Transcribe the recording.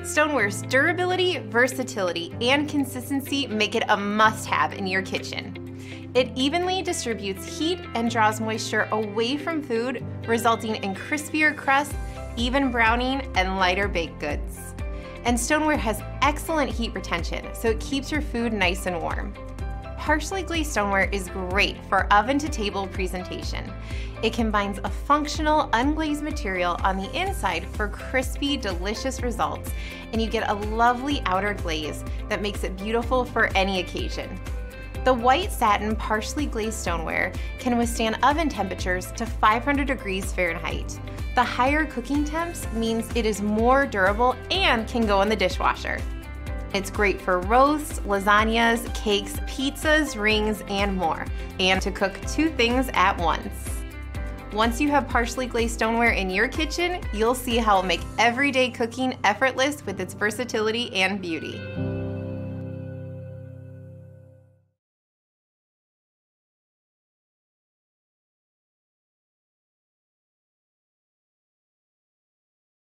Stoneware's durability, versatility, and consistency make it a must-have in your kitchen. It evenly distributes heat and draws moisture away from food, resulting in crispier crusts, even browning, and lighter baked goods. And Stoneware has excellent heat retention, so it keeps your food nice and warm. Partially glazed stoneware is great for oven-to-table presentation. It combines a functional, unglazed material on the inside for crispy, delicious results, and you get a lovely outer glaze that makes it beautiful for any occasion. The white satin partially glazed stoneware can withstand oven temperatures to 500 degrees Fahrenheit. The higher cooking temps means it is more durable and can go in the dishwasher. It's great for roasts, lasagnas, cakes, pizzas, rings, and more, and to cook 2 things at once. Once you have partially glazed stoneware in your kitchen, you'll see how it'll make everyday cooking effortless with its versatility and beauty.